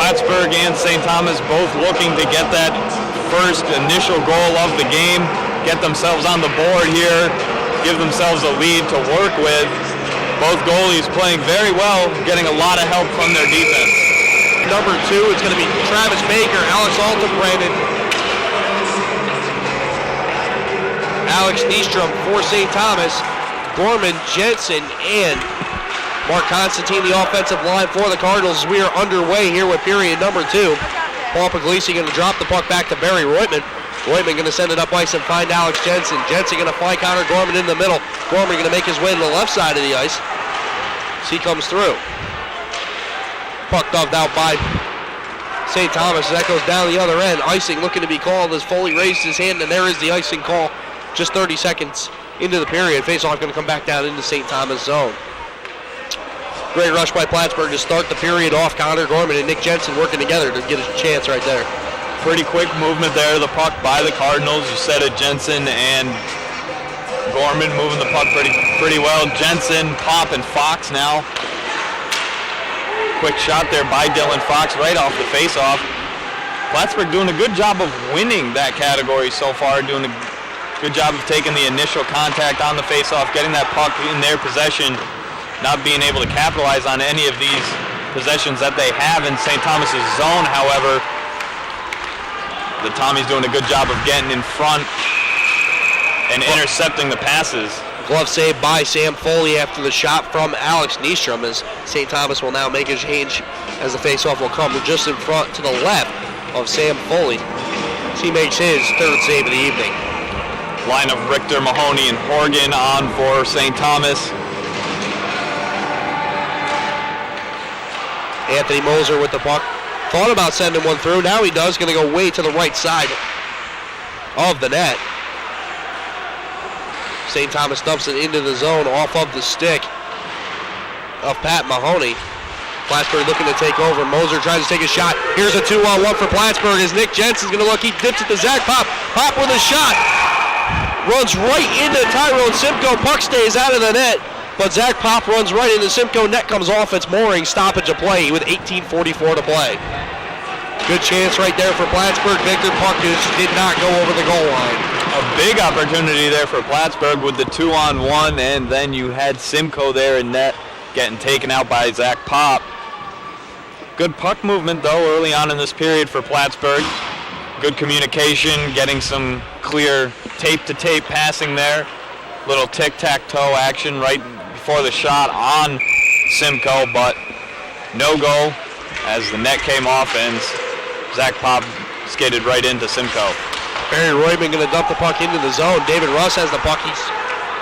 Plattsburgh and St. Thomas both looking to get that first initial goal of the game, get themselves on the board here, give themselves a lead to work with. Both goalies playing very well, getting a lot of help from their defense. Number 2 is going to be Travis Baker, Alex Altenbrandon, Alex Nystrom for St. Thomas, Gorman, Jensen, and Mark Constantine, the offensive line for the Cardinals. We are underway here with period number 2. Paul Puglisi going to drop the puck back to Barry Roitman. Roitman going to send it up ice and find Alex Jensen. Jensen going to find Connor Gorman in the middle. Gorman going to make his way to the left side of the ice as he comes through. Puck dumped out by St. Thomas. That goes down the other end. Icing looking to be called as Foley raised his hand, and there is the icing call just 30 seconds into the period. Faceoff going to come back down into St. Thomas zone. Great rush by Plattsburgh to start the period off. Connor Gorman and Nick Jensen working together to get a chance right there. Pretty quick movement there, the puck by the Cardinals. You said it, Jensen and Gorman moving the puck pretty well. Jensen, Pop, and Fox now. Quick shot there by Dylan Fox right off the faceoff. Plattsburgh doing a good job of winning that category so far, doing a good job of taking the initial contact on the faceoff, getting that puck in their possession, not being able to capitalize on any of these possessions that they have in St. Thomas's zone. However, the Tommies doing a good job of getting in front and intercepting the passes. Glove save by Sam Foley after the shot from Alex Nystrom, as St. Thomas will now make a change as the faceoff will come just in front to the left of Sam Foley as he makes his third save of the evening. Line of Richter, Mahoney, and Horgan on for St. Thomas. Anthony Moser with the puck. Thought about sending one through. Now he does. Going to go way to the right side of the net. St. Thomas dumps it into the zone off of the stick of Pat Mahoney. Plattsburgh looking to take over. Moser tries to take a shot. Here's a 2-on-1 for Plattsburgh as Nick Jensen's going to look. He dips it to Zach Pop. Pop with a shot. Runs right into Tyrone Simcoe. Puck stays out of the net. But Zach Pop runs right into Simcoe. Net comes off its mooring. Stoppage of play with 18:44 to play. Good chance right there for Plattsburgh. Victor Puck did not go over the goal line. A big opportunity there for Plattsburgh with the 2-on-1, and then you had Simcoe there in net getting taken out by Zach Pop. Good puck movement, though, early on in this period for Plattsburgh. Good communication, getting some clear tape-to-tape passing there. Little tic-tac-toe action right before the shot on Simcoe, but no goal as the net came off and Zach Pop skated right into Simcoe. Barry Roitman going to dump the puck into the zone. David Russ has the puck. He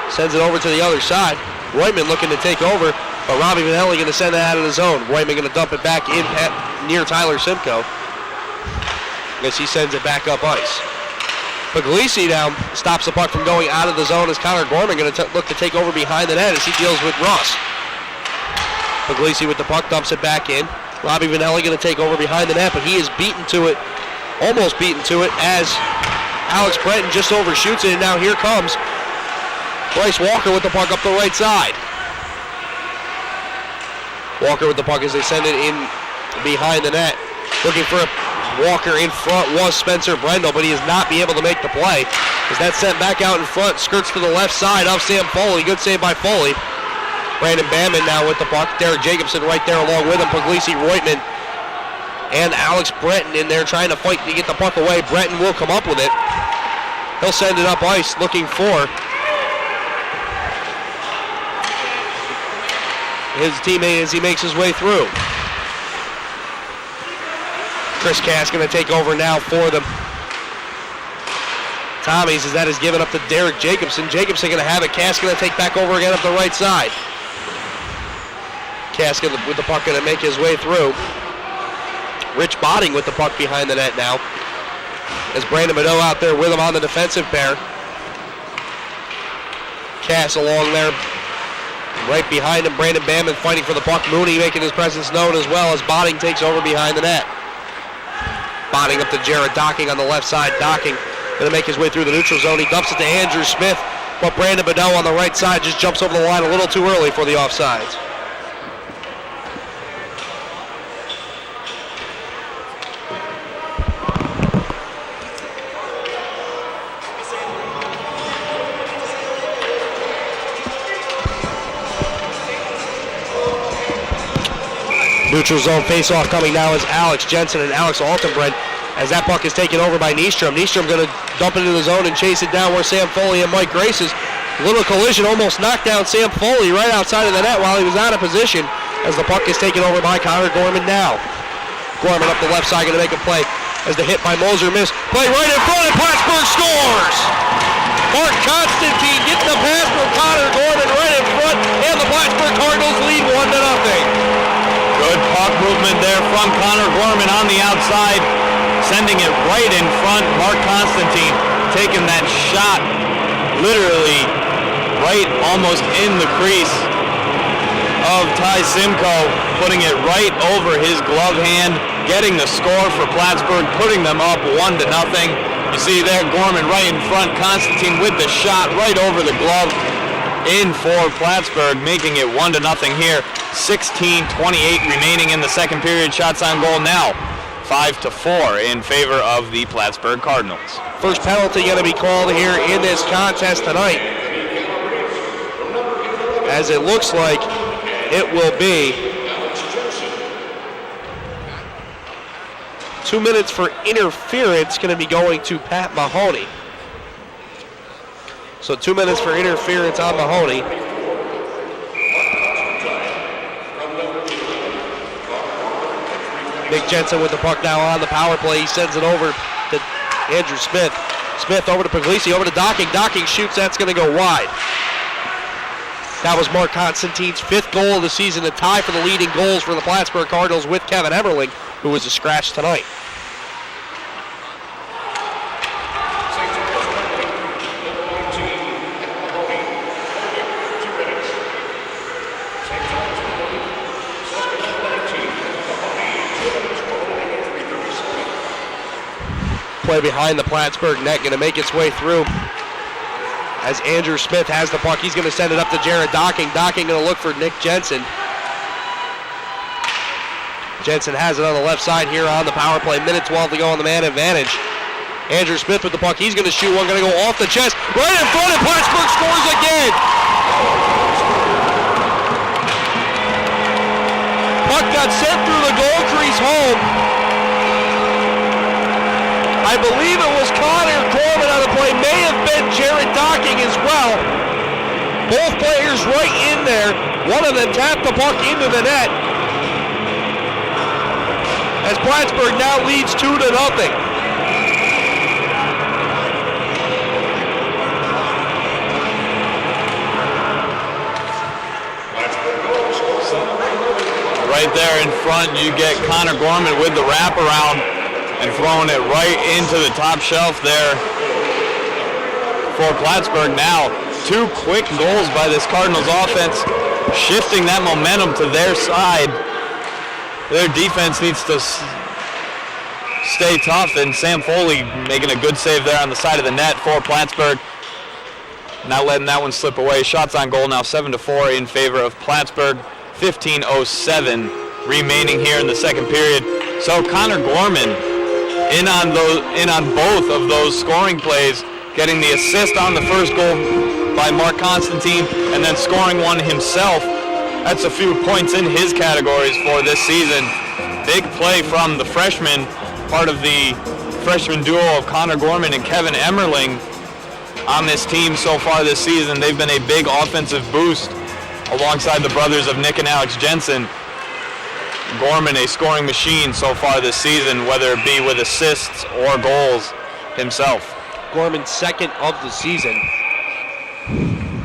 sends it over to the other side. Roitman looking to take over, but Robbie Vanelli going to send it out of the zone. Roitman going to dump it back in near Tyler Simcoe as he sends it back up ice. Puglisi now stops the puck from going out of the zone as Connor Gorman going to look to take over behind the net as he deals with Russ. Puglisi with the puck dumps it back in. Robbie Vanelli going to take over behind the net, but he is beaten to it, almost beaten to it, as Alex Breton just overshoots it, and now here comes Bryce Walker with the puck up the right side. Walker with the puck as they send it in behind the net. Looking for a Walker in front was Spencer Brendel, but he is not be able to make the play. As that sent back out in front, skirts to the left side of Sam Foley. Good save by Foley. Brandon Bamman now with the puck. Derek Jacobson right there along with him. Puglisi, Roitman, and Alex Breton in there trying to fight to get the puck away. Breton will come up with it. He'll send it up ice looking for his teammate as he makes his way through. Chris Cass going to take over now for the Tommies as that is given up to Derek Jacobson. Jacobson going to have it. Cass going to take back over again up the right side. Cass with the puck going to make his way through. Rich Botting with the puck behind the net now. As Brandon Mado out there with him on the defensive pair. Cass along there. Right behind him, Brandon Bamman fighting for the puck. Mooney making his presence known as well as Botting takes over behind the net. Botting up to Jared Docking on the left side. Docking going to make his way through the neutral zone. He dumps it to Andrew Smith, but Brandon Bedell on the right side just jumps over the line a little too early for the offsides. Neutral zone face-off coming now is Alex Jensen and Alex Altenbred as that puck is taken over by Nystrom. Nystrom going to dump it into the zone and chase it down where Sam Foley and Mike Grace is. Little collision almost knocked down Sam Foley right outside of the net while he was out of position as the puck is taken over by Connor Gorman now. Gorman up the left side going to make a play as the hit by Moser missed. Play right in front and Plattsburgh scores! Mark Constantine getting the pass from Connor Gorman right in front and the Plattsburgh Cardinals lead 1-0. Good puck movement there from Connor Gorman on the outside, sending it right in front. Mark Constantine taking that shot literally right almost in the crease of Ty Simcoe, putting it right over his glove hand, getting the score for Plattsburgh, putting them up 1-0. You see there Gorman right in front, Constantine with the shot right over the glove in for Plattsburgh, making it 1-0 here. 16:28 remaining in the second period. Shots on goal now 5-4 in favor of the Plattsburgh Cardinals. First penalty going to be called here in this contest tonight, as it looks like it will be 2 minutes for interference going to be going to Pat Mahoney. So 2 minutes for interference on Mahoney. Nick Jensen with the puck now on the power play. He sends it over to Andrew Smith. Smith over to Puglisi, over to Docking. Docking shoots, that's going to go wide. That was Mark Constantine's 5th goal of the season, a tie for the leading goals for the Plattsburgh Cardinals with Kevin Emmerling, who was a scratch tonight. Play behind the Plattsburgh net, going to make its way through as Andrew Smith has the puck. He's going to send it up to Jared Docking. Docking going to look for Nick Jensen. Jensen has it on the left side here on the power play. Minute 12 to go on the man advantage. Andrew Smith with the puck. He's going to shoot one, going to go off the chest. Right in front, and Plattsburgh scores again. Puck got sent through the goal crease home. I believe it was Connor Gorman on the play. May have been Jared Docking as well. Both players right in there. One of them tapped the puck into the net. As Plattsburgh now leads 2-0. Right there in front, you get Connor Gorman with the wraparound and throwing it right into the top shelf there for Plattsburgh. Now, 2 quick goals by this Cardinals offense, shifting that momentum to their side. Their defense needs to stay tough, and Sam Foley making a good save there on the side of the net for Plattsburgh. Not letting that one slip away. Shots on goal now 7-4 in favor of Plattsburgh. 15:07 remaining here in the second period. So Connor Gorman in on both of those scoring plays, getting the assist on the first goal by Mark Constantine and then scoring one himself. That's a few points in his categories for this season. Big play from the freshman, part of the freshman duo of Connor Gorman and Kevin Emmerling on this team so far this season. They've been a big offensive boost alongside the brothers of Nick and Alex Jensen. Gorman, a scoring machine so far this season, whether it be with assists or goals himself. Gorman 2nd of the season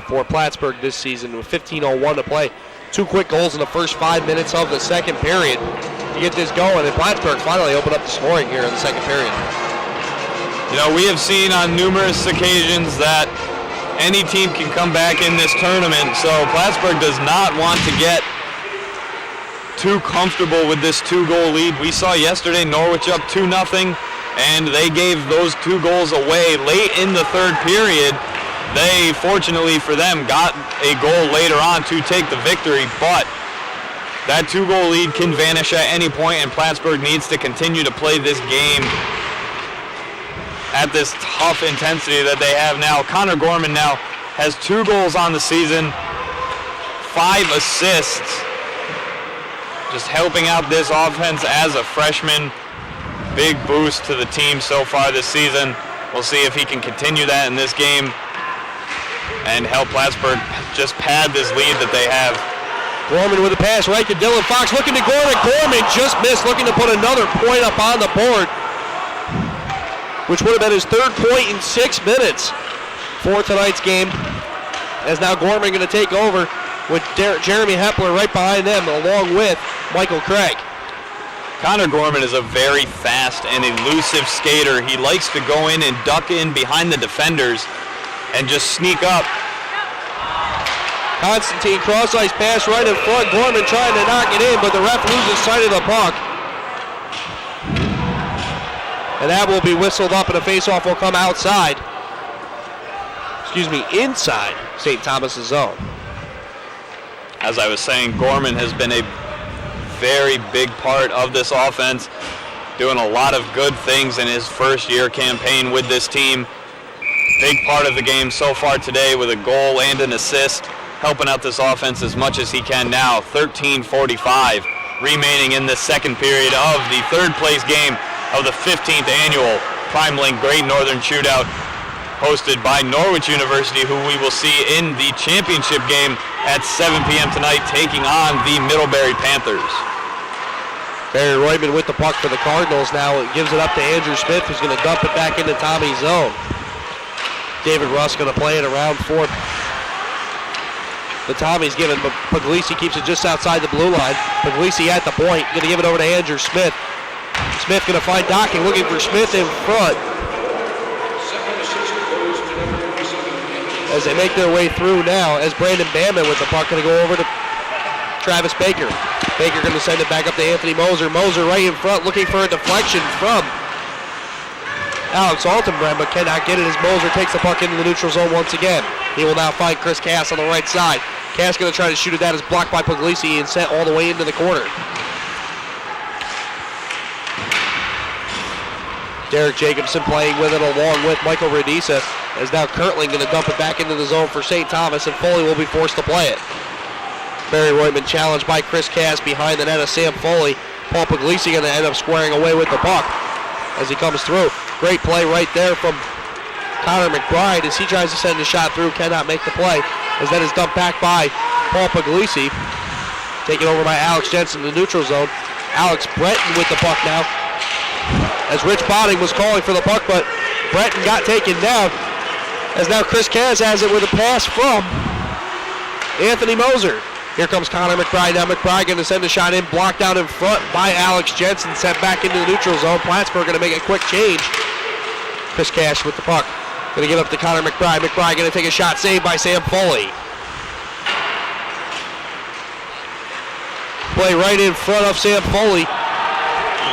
for Plattsburgh this season with 15:01 to play. 2 quick goals in the first 5 minutes of the second period to get this going, and Plattsburgh finally opened up the scoring here in the second period. You know, we have seen on numerous occasions that any team can come back in this tournament, so Plattsburgh does not want to get too comfortable with this 2-goal lead. We saw yesterday Norwich up 2-0, and they gave those 2 goals away late in the third period. They, fortunately for them, got a goal later on to take the victory, but that 2-goal lead can vanish at any point, and Plattsburgh needs to continue to play this game at this tough intensity that they have now. Connor Gorman now has 2 goals on the season, 5 assists. just helping out this offense as a freshman. Big boost to the team so far this season. We'll see if he can continue that in this game and help Plattsburgh just pad this lead that they have. Gorman with a pass right to Dylan Fox, looking to Gorman. Gorman just missed, looking to put another point up on the board, which would have been his third point in 6 minutes for tonight's game. As now Gorman going to take over with Jeremy Hepler right behind them, along with Michael Craig. Connor Gorman is a very fast and elusive skater. He likes to go in and duck in behind the defenders and just sneak up. Constantine cross-ice pass right in front. Gorman trying to knock it in, but the ref loses sight of the puck. And that will be whistled up, and a face-off will come outside. Inside St. Thomas's zone. As I was saying, Gorman has been a very big part of this offense, doing a lot of good things in his first-year campaign with this team. Big part of the game so far today with a goal and an assist, helping out this offense as much as he can now. 13:45 remaining in the second period of the third place game of the 15th annual Primelink Great Northern Shootout, hosted by Norwich University, who we will see in the championship game at 7 p.m. tonight, taking on the Middlebury Panthers. Barry Royman with the puck for the Cardinals now. It gives it up to Andrew Smith, who's going to dump it back into Tommy's zone. David Russ going to play it around for the Tommy's given, but Puglisi keeps it just outside the blue line. Puglisi at the point, going to give it over to Andrew Smith. Smith going to find Docking, looking for Smith in front. As they make their way through now, as Brandon Bamman with the puck going to go over to Travis Baker. Baker going to send it back up to Anthony Moser. Moser right in front, looking for a deflection from Alex Altenbrand, but cannot get it as Moser takes the puck into the neutral zone once again. He will now find Chris Cass on the right side. Cass going to try to shoot it down, is blocked by Puglisi and sent all the way into the corner. Derek Jacobson playing with it along with Michael Radisa, as now Kirtling going to dump it back into the zone for St. Thomas, and Foley will be forced to play it. Barry Royman challenged by Chris Cass behind the net of Sam Foley. Paul Puglisi going to end up squaring away with the puck as he comes through. Great play right there from Connor McBride as he tries to send a shot through, cannot make the play, as that is dumped back by Paul Puglisi. Taken over by Alex Jensen in the neutral zone. Alex Breton with the puck now, as Rich Botting was calling for the puck, but Breton got taken down, as now Chris Cass has it with a pass from Anthony Moser. Here comes Connor McBride. Now McBride going to send a shot in, blocked out in front by Alex Jensen, sent back into the neutral zone. Plattsburgh going to make a quick change. Chris Cash with the puck. Going to give up to Connor McBride. McBride going to take a shot, saved by Sam Foley. Play right in front of Sam Foley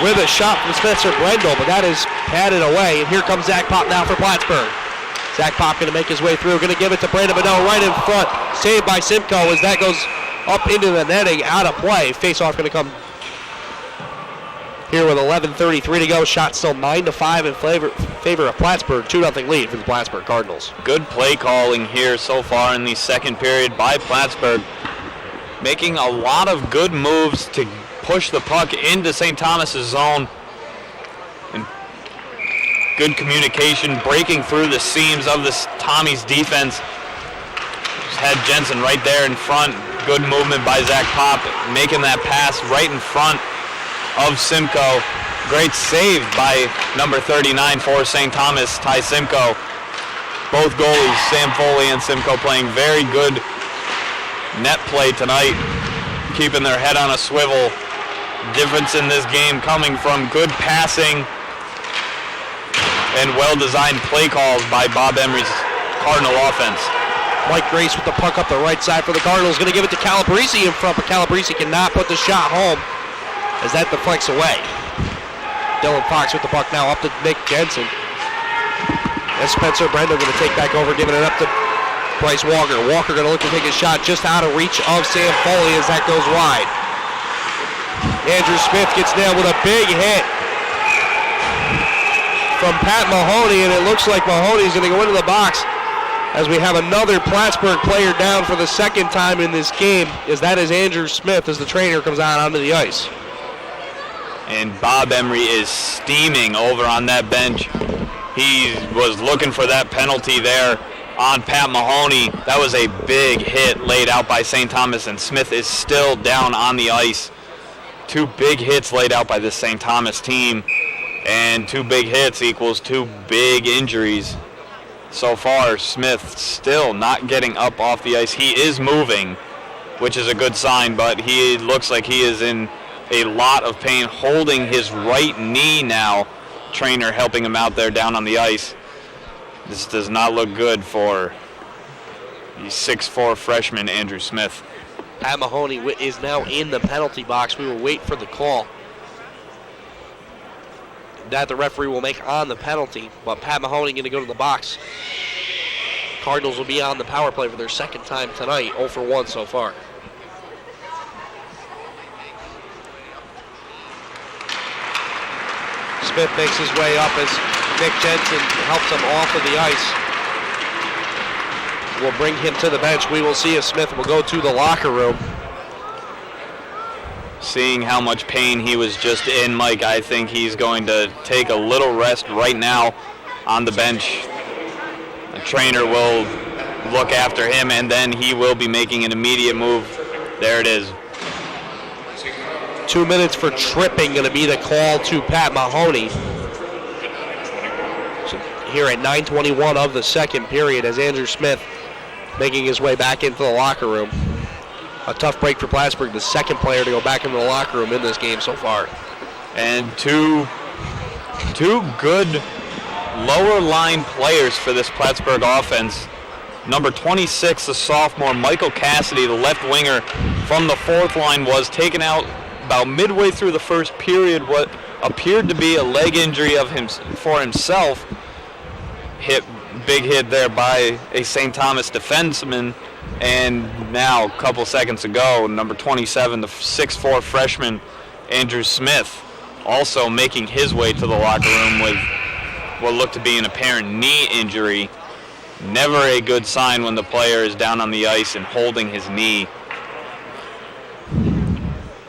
with a shot from Spencer Brendel, but that is padded away. And here comes Zach Pop now for Plattsburgh. Zach Pop going to make his way through, going to give it to Brandon Bedell right in front. Saved by Simcoe as that goes up into the netting, out of play. Face-off going to come here with 11:33 to go. Shot still 9-5 in favor of Plattsburgh. 2-0 lead for the Plattsburgh Cardinals. Good play calling here so far in the second period by Plattsburgh, making a lot of good moves to push the puck into St. Thomas's zone. And good communication, breaking through the seams of this Tommy's defense. Just had Jensen right there in front. Good movement by Zach Pop, making that pass right in front of Simcoe. Great save by number 39 for St. Thomas, Ty Simcoe. Both goalies, Sam Foley and Simcoe, playing very good net play tonight, keeping their head on a swivel. Difference in this game coming from good passing and well-designed play calls by Bob Emery's Cardinal offense. Mike Grace with the puck up the right side for the Cardinals. Going to give it to Calabrese in front, but Calabrese cannot put the shot home as that deflects away. Dylan Fox with the puck now up to Nick Jensen. As Spencer Brendel going to take back over, giving it up to Bryce Walker. Walker going to look to take a shot just out of reach of Sam Foley as that goes wide. Andrew Smith gets nailed with a big hit from Pat Mahoney, and it looks like Mahoney's going to go into the box as we have another Plattsburgh player down for the second time in this game, as that is Andrew Smith as the trainer comes out onto the ice. And Bob Emery is steaming over on that bench. He was looking for that penalty there on Pat Mahoney. That was a big hit laid out by St. Thomas, and Smith is still down on the ice. 2 big hits laid out by this St. Thomas team, and 2 big hits equals 2 big injuries. So far, Smith still not getting up off the ice. He is moving, which is a good sign, but he looks like he is in a lot of pain, holding his right knee now. Trainer helping him out there down on the ice. This does not look good for the 6'4" freshman Andrew Smith. Pat Mahoney is now in the penalty box. We will wait for the call that the referee will make on the penalty, but Pat Mahoney going to go to the box. Cardinals will be on the power play for their second time tonight, 0 for 1 so far. Smith makes his way up as Nick Jensen helps him off of the ice. We'll bring him to the bench. We will see if Smith will go to the locker room. Seeing how much pain he was just in, Mike, I think he's going to take a little rest right now on the bench. The trainer will look after him, and then he will be making an immediate move. There it is. 2 minutes for tripping going to be the call to Pat Mahoney. So here at 9:21 of the second period, as Andrew Smith making his way back into the locker room. A tough break for Plattsburgh, the second player to go back into the locker room in this game so far. And two good lower line players for this Plattsburgh offense. Number 26, the sophomore, Michael Cassidy, the left winger from the 4th line, was taken out about midway through the first period. What appeared to be a leg injury for himself. Big hit there by a St. Thomas defenseman. And now, a couple seconds ago, number 27, the 6'4" freshman, Andrew Smith, also making his way to the locker room with what looked to be an apparent knee injury. Never a good sign when the player is down on the ice and holding his knee.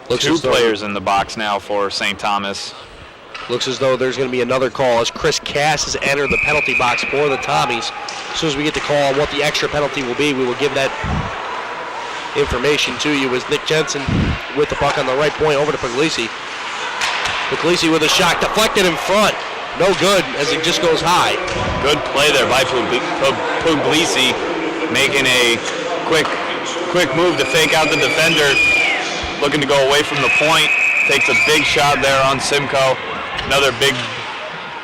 Two players in the box now for St. Thomas. Looks as though there's going to be another call as Chris Cass has entered the penalty box for the Tommies. As soon as we get the call on what the extra penalty will be, we will give that information to you as Nick Jensen with the puck on the right point over to Puglisi. Puglisi with a shot deflected in front. No good as it just goes high. Good play there by Puglisi, making a quick move to fake out the defender, looking to go away from the point. Takes a big shot there on Simcoe. Another big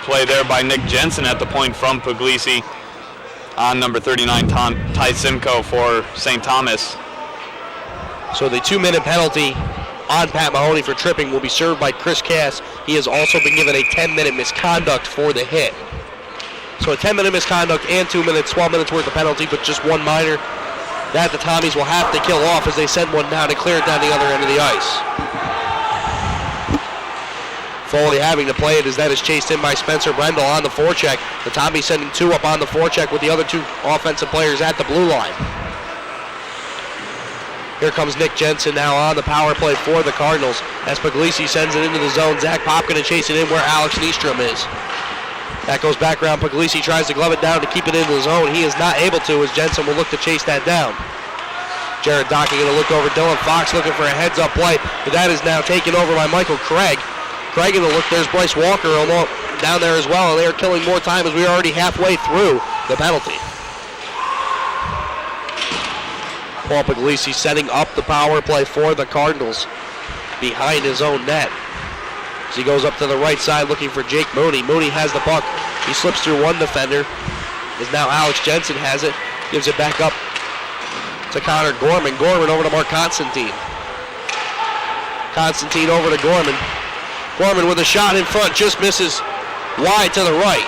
play there by Nick Jensen at the point from Puglisi on number 39, Ty Simcoe for St. Thomas. So the 2-minute penalty on Pat Mahoney for tripping will be served by Chris Cass. He has also been given a 10-minute misconduct for the hit. So a 10-minute misconduct and 2 minutes, 12 minutes worth of penalty, but just one minor that the Tommies will have to kill off as they send one down and clear it down the other end of the ice. Foley having to play it as that is chased in by Spencer Brendel on the forecheck. The Tommies sending 2 up on the forecheck with the other 2 offensive players at the blue line. Here comes Nick Jensen now on the power play for the Cardinals as Puglisi sends it into the zone. Zach Pop going to chase it in where Alex Nystrom is. That goes back around. Puglisi tries to glove it down to keep it into the zone. He is not able to as Jensen will look to chase that down. Jared Dockey going to look over. Dylan Fox looking for a heads-up play, but that is now taken over by Michael Craig. Craig going to look. There's Bryce Walker down there as well, and they are killing more time as we are already halfway through the penalty. Paul Puglisi setting up the power play for the Cardinals behind his own net. As he goes up to the right side looking for Jake Mooney. Mooney has the puck. He slips through one defender. As now Alex Jensen has it. Gives it back up to Connor Gorman. Gorman over to Mark Constantine. Constantine over to Gorman. Gorman with a shot in front. Just misses wide to the right.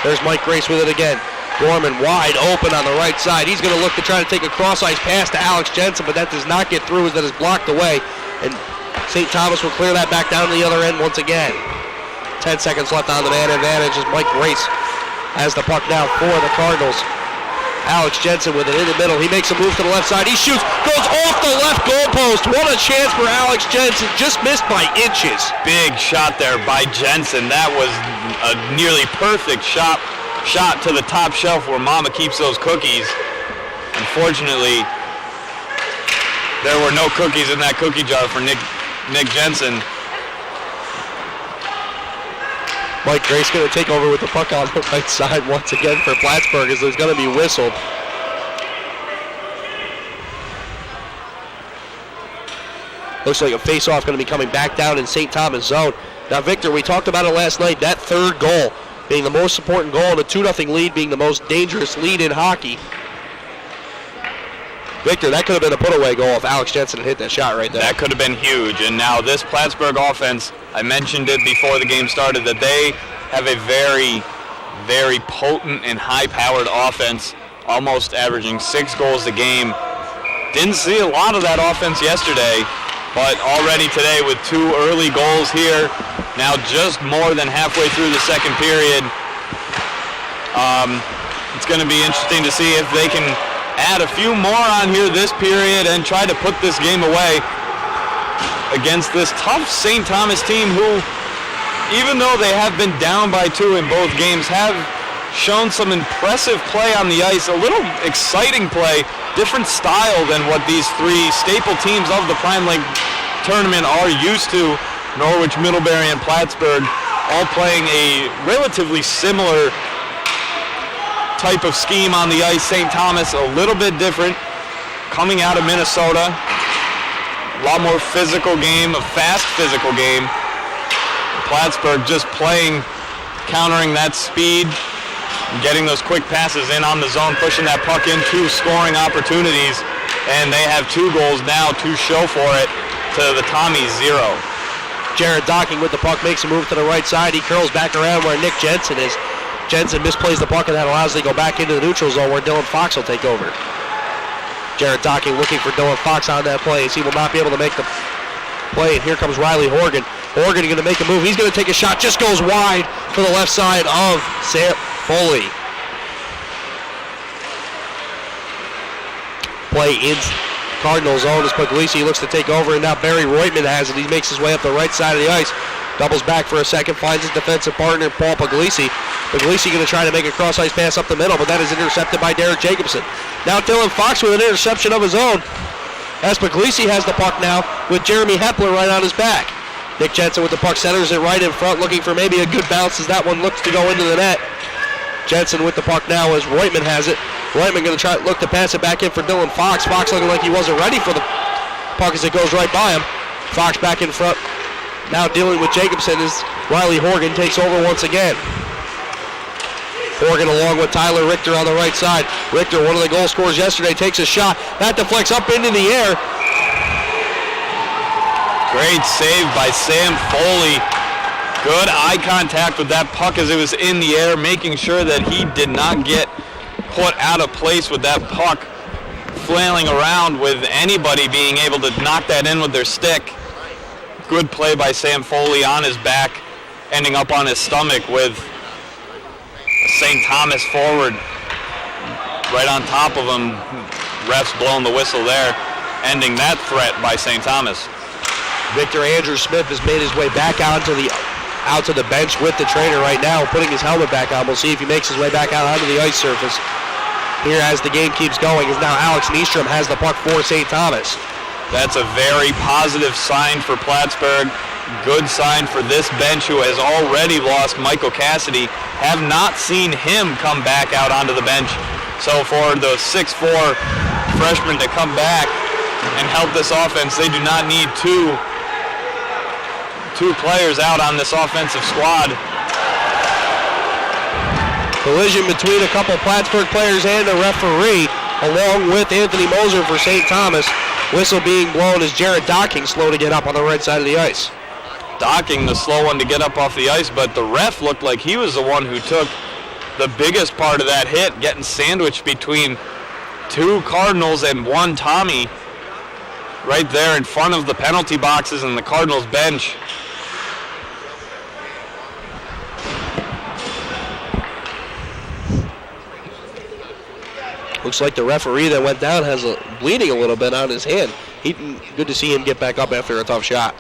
There's Mike Grace with it again. Gorman wide open on the right side. He's going to look to try to take a cross-ice pass to Alex Jensen, but that does not get through as that is blocked away. And St. Thomas will clear that back down to the other end once again. 10 seconds left on the man advantage as Mike Grace has the puck now for the Cardinals. Alex Jensen with it in the middle. He makes a move to the left side. He shoots, goes off the left goalpost. What a chance for Alex Jensen. Just missed by inches. Big shot there by Jensen. That was a nearly perfect shot to the top shelf where Mama keeps those cookies. Unfortunately, there were no cookies in that cookie jar for Nick Jensen. Mike Grace going to take over with the puck on the right side once again for Plattsburgh as there's going to be whistled. Looks like a face-off going to be coming back down in St. Thomas zone. Now, Victor, we talked about it last night, that third goal being the most important goal and a 2-0 lead being the most dangerous lead in hockey. Victor, that could have been a put-away goal if Alex Jensen had hit that shot right there. That could have been huge. And now this Plattsburgh offense, I mentioned it before the game started, that they have a very, very potent and high-powered offense, almost averaging 6 goals a game. Didn't see a lot of that offense yesterday, but already today with 2 early goals here, now just more than halfway through the second period. It's going to be interesting to see if they can add a few more on here this period and try to put this game away against this tough St. Thomas team who, even though they have been down by 2 in both games, have shown some impressive play on the ice, a little exciting play, different style than what these 3 staple teams of the Primelink tournament are used to. Norwich, Middlebury, and Plattsburgh all playing a relatively similar type of scheme on the ice. St. Thomas a little bit different, coming out of Minnesota. A lot more physical game, a fast physical game. Plattsburgh just playing, countering that speed, getting those quick passes in on the zone, pushing that puck into scoring opportunities, and they have 2 goals now to show for it to the Tommies 0. Jared Docking with the puck makes a move to the right side. He curls back around where Nick Jensen is. Jensen misplays the puck, and that allows him to go back into the neutral zone where Dylan Fox will take over. Jared Docking looking for Dylan Fox on that play as he will not be able to make the play. And here comes Riley Horgan. Horgan going to make a move. He's going to take a shot. Just goes wide for the left side of Sam Foley. Play in Cardinal zone as Puglisi looks to take over, and now Barry Reutman has it. He makes his way up the right side of the ice. Doubles back for a second, finds his defensive partner, Paul Puglisi. Puglisi going to try to make a cross-ice pass up the middle, but that is intercepted by Derek Jacobson. Now Dylan Fox with an interception of his own, as Puglisi has the puck now with Jeremy Hepler right on his back. Nick Jensen with the puck centers it right in front, looking for maybe a good bounce as that one looks to go into the net. Jensen with the puck now as Reutman has it. Reutman going to look to pass it back in for Dylan Fox. Fox looking like he wasn't ready for the puck as it goes right by him. Fox back in front. Now dealing with Jacobson as Riley Horgan takes over once again. Horgan along with Tyler Richter on the right side. Richter, one of the goal scorers yesterday, takes a shot. That deflects up into the air. Great save by Sam Foley. Good eye contact with that puck as it was in the air, making sure that he did not get put out of place with that puck flailing around with anybody being able to knock that in with their stick. Good play by Sam Foley on his back, ending up on his stomach with St. Thomas forward right on top of him. Refs blowing the whistle there, ending that threat by St. Thomas. Victor Andrew Smith has made his way back out to the bench with the trainer right now, putting his helmet back on. We'll see if he makes his way back out onto the ice surface. Here as the game keeps going is now Alex Nystrom has the puck for St. Thomas. That's a very positive sign for Plattsburgh. Good sign for this bench who has already lost Michael Cassidy. Have not seen him come back out onto the bench. So for the 6'4" freshman to come back and help this offense, they do not need two players out on this offensive squad. Collision between a couple Plattsburgh players and a referee, along with Anthony Moser for St. Thomas. Whistle being blown as Jared Docking slow to get up on the right side of the ice. Docking, the slow one to get up off the ice, but the ref looked like he was the one who took the biggest part of that hit, getting sandwiched between 2 Cardinals and 1 Tommy right there in front of the penalty boxes and the Cardinals bench. Looks like the referee that went down has bleeding a little bit on his hand. Good to see him get back up after a tough shot.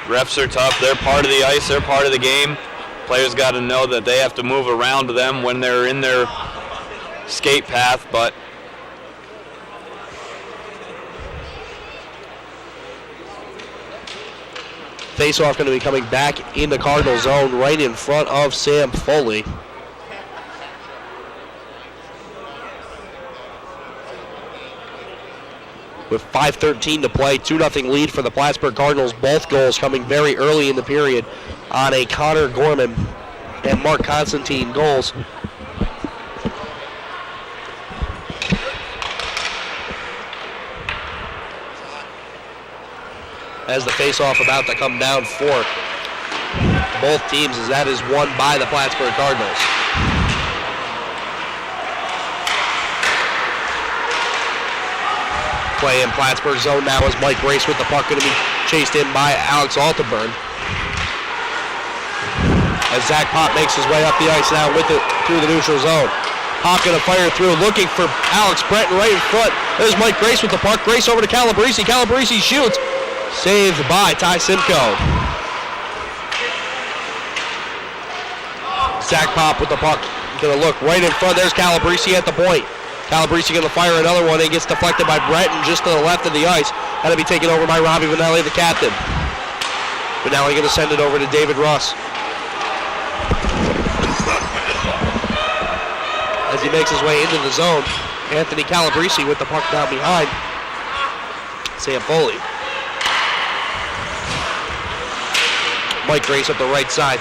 Refs are tough. They're part of the ice. They're part of the game. Players got to know that they have to move around them when they're in their skate path, but face-off going to be coming back in the Cardinal zone right in front of Sam Foley. With 5:13 to play, 2-0 lead for the Plattsburgh Cardinals. Both goals coming very early in the period on a Connor Gorman and Mark Constantine goals. As the face-off about to come down for both teams, as that is won by the Plattsburgh Cardinals. Play in Plattsburgh zone now as Mike Grace with the puck, going to be chased in by Alex Altenburn. As Zach Pop makes his way up the ice now with it through the neutral zone. Pop going to fire through, looking for Alex Breton right in front. There's Mike Grace with the puck. Grace over to Calabrese. Calabrese shoots. Saved by Ty Simcoe. Zach Pop with the puck. Going to look right in front. There's Calabrese at the point. Calabrese going to fire another one. It gets deflected by Breton just to the left of the ice. Had to be taken over by Robbie Vanelli, the captain. Vanelli going to send it over to David Russ. As he makes his way into the zone, Anthony Calabrese with the puck down behind Sam Foley. Mike Grace up the right side.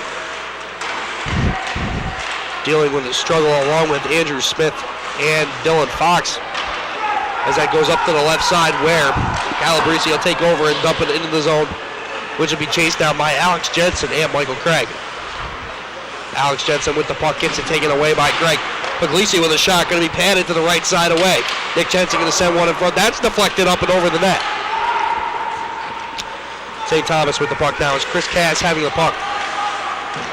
Dealing with a struggle along with Andrew Smith and Dylan Fox. As that goes up to the left side where Calabrese will take over and dump it into the zone, which will be chased down by Alex Jensen and Michael Craig. Alex Jensen with the puck gets it taken away by Craig. Puglisi with a shot, going to be padded to the right side away. Nick Jensen going to send one in front. That's deflected up and over the net. St. Thomas with the puck now as Chris Cass having the puck.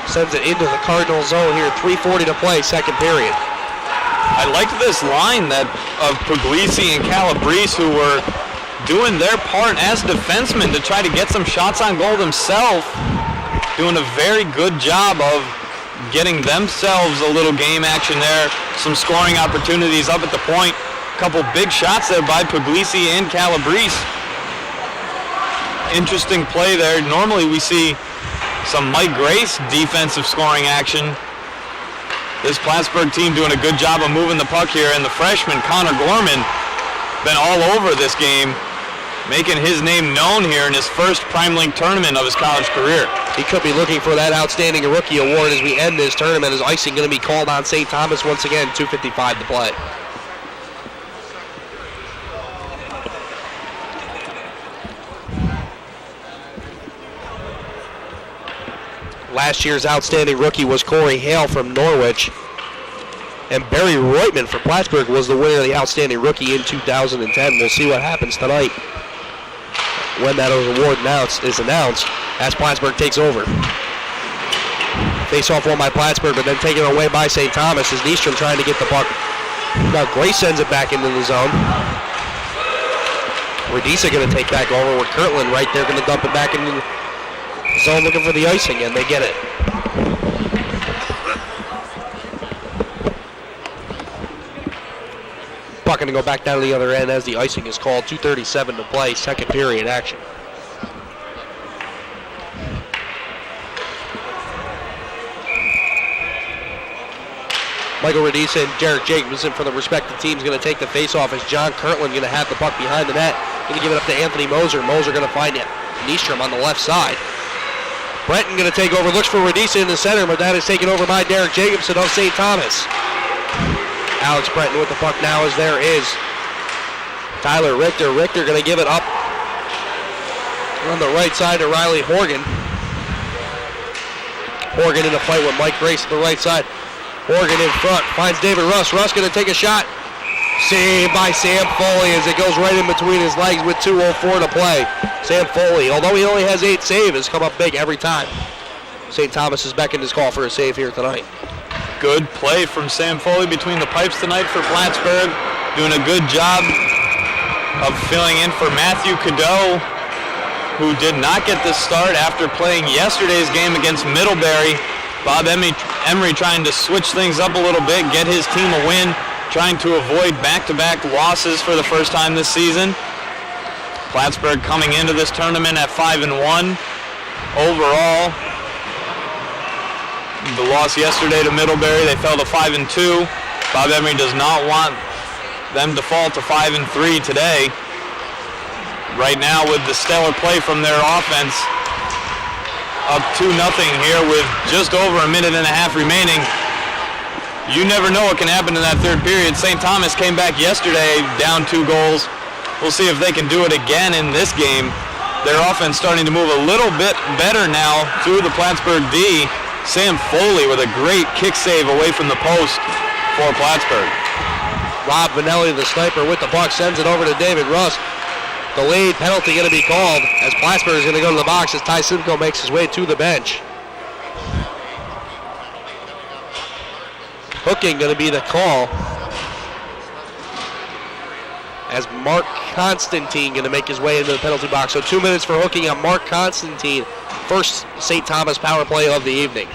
Sends it into the Cardinal zone here. 3:40 to play, second period. I like this line that of Puglisi and Calabrese, who were doing their part as defensemen to try to get some shots on goal themselves. Doing a very good job of getting themselves a little game action there. Some scoring opportunities up at the point. A couple big shots there by Puglisi and Calabrese. Interesting play there. Normally we see some Mike Grace defensive scoring action. This Plattsburgh team doing a good job of moving the puck here, and the freshman Connor Gorman been all over this game, making his name known here in his first Primelink tournament of his college career. He could be looking for that Outstanding Rookie Award as we end this tournament, as icing going to be called on St. Thomas once again, 2:55 to play. Last year's Outstanding Rookie was Corey Hale from Norwich. And Barry Reutman for Plattsburgh was the winner of the Outstanding Rookie in 2010. We'll see what happens tonight when that award is announced as Plattsburgh takes over. Face-off won by Plattsburgh, but then taken away by St. Thomas as Nystrom trying to get the puck. Now Grace sends it back into the zone. Radisa going to take back over with Kirtland right there, going to dump it back into the zone looking for the icing, and they get it. Puck going to go back down to the other end as the icing is called. 2:37 to play, second period action. Michael Radisa and Derek Jacobson for the respective teams going to take the face-off as John Kirtland going to have the puck behind the net. Going to give it up to Anthony Moser. Moser going to find it. Nystrom on the left side. Breton going to take over, looks for Radisa in the center, but that is taken over by Derek Jacobson of St. Thomas. Alex Breton with the puck now as there is Tyler Richter. Richter going to give it up on the right side to Riley Horgan. Horgan in a fight with Mike Grace at the right side. Horgan in front, finds David Russ. Russ going to take a shot. Saved by Sam Foley as it goes right in between his legs with 2:04 to play. Sam Foley, although he only has 8 saves, has come up big every time. St. Thomas has beckoned his call for a save here tonight. Good play from Sam Foley between the pipes tonight for Plattsburgh. Doing a good job of filling in for Matthew Cadeau, who did not get the start after playing yesterday's game against Middlebury. Bob Emery trying to switch things up a little bit, get his team a win, trying to avoid back-to-back losses for the first time this season. Plattsburgh coming into this tournament at 5-1 overall. The loss yesterday to Middlebury, they fell to 5-2. Bob Emery does not want them to fall to 5-3 today. Right now with the stellar play from their offense, up 2-0 here with just over a minute and a half remaining. You never know what can happen in that third period. St. Thomas came back yesterday down 2 goals. We'll see if they can do it again in this game. Their offense starting to move a little bit better now through the Plattsburgh D. Sam Foley with a great kick save away from the post for Plattsburgh. Rob Vanelli, the sniper, with the puck, sends it over to David Russ. The lead penalty going to be called as Plattsburgh is going to go to the box as Ty Simcoe makes his way to the bench. Hooking going to be the call as Mark Constantine going to make his way into the penalty box. So 2 minutes for hooking on Mark Constantine. First St. Thomas power play of the evening.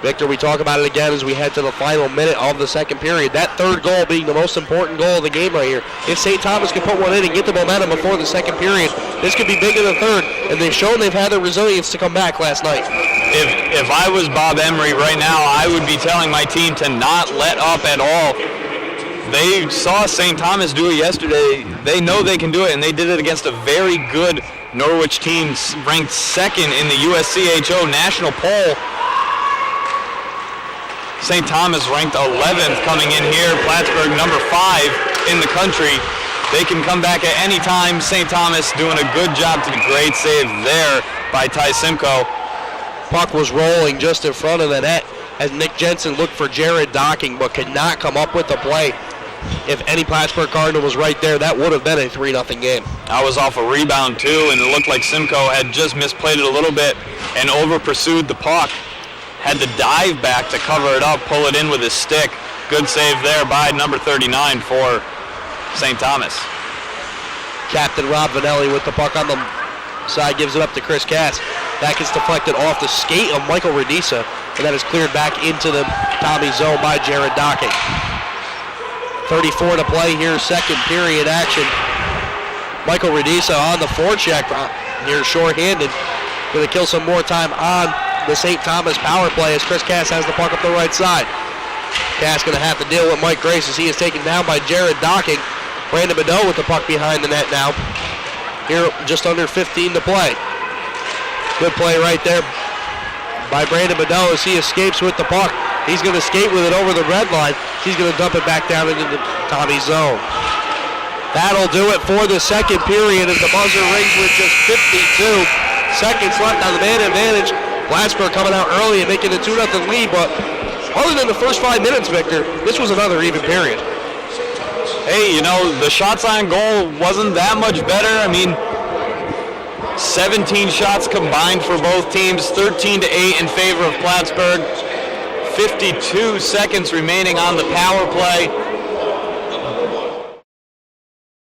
Victor, we talk about it again as we head to the final minute of the second period. That third goal being the most important goal of the game right here. If St. Thomas can put one in and get the momentum before the second period, this could be big in the third, and they've shown they've had the resilience to come back last night. If I was Bob Emery right now, I would be telling my team to not let up at all. They saw St. Thomas do it yesterday. They know they can do it, and they did it against a very good Norwich team ranked second in the USCHO national poll. St. Thomas ranked 11th coming in here. Plattsburgh number 5 in the country. They can come back at any time. St. Thomas doing a good job to the great save there by Ty Simcoe. Puck was rolling just in front of the net as Nick Jensen looked for Jared Docking but could not come up with the play. If any Plattsburgh Cardinal was right there, that would have been a 3-0 game. I was off a rebound too, and it looked like Simcoe had just misplayed it a little bit and over-pursued the puck. Had to dive back to cover it up, pull it in with his stick. Good save there by number 39 for St. Thomas. Captain Rob Vanelli with the puck on the side gives it up to Chris Cass. That gets deflected off the skate of Michael Radisa, and that is cleared back into the Tommy zone by Jared Docking. 34 to play here, second period action. Michael Radisa on the forecheck here, shorthanded. Going to kill some more time on the St. Thomas power play as Chris Cass has the puck up the right side. Cass going to have to deal with Mike Grace as he is taken down by Jared Docking. Brandon Bedell with the puck behind the net now. Here just under 15 to play. Good play right there by Brandon Bedell as he escapes with the puck. He's going to skate with it over the red line. He's going to dump it back down into the Tommy zone. That'll do it for the second period as the buzzer rings with just 52 seconds left on the man advantage. Plattsburgh coming out early and making a 2-0 lead, but other than the first 5 minutes, Victor, this was another even period. Hey, you know, the shots on goal wasn't that much better. I mean, 17 shots combined for both teams, 13-8 in favor of Plattsburgh. 52 seconds remaining on the power play.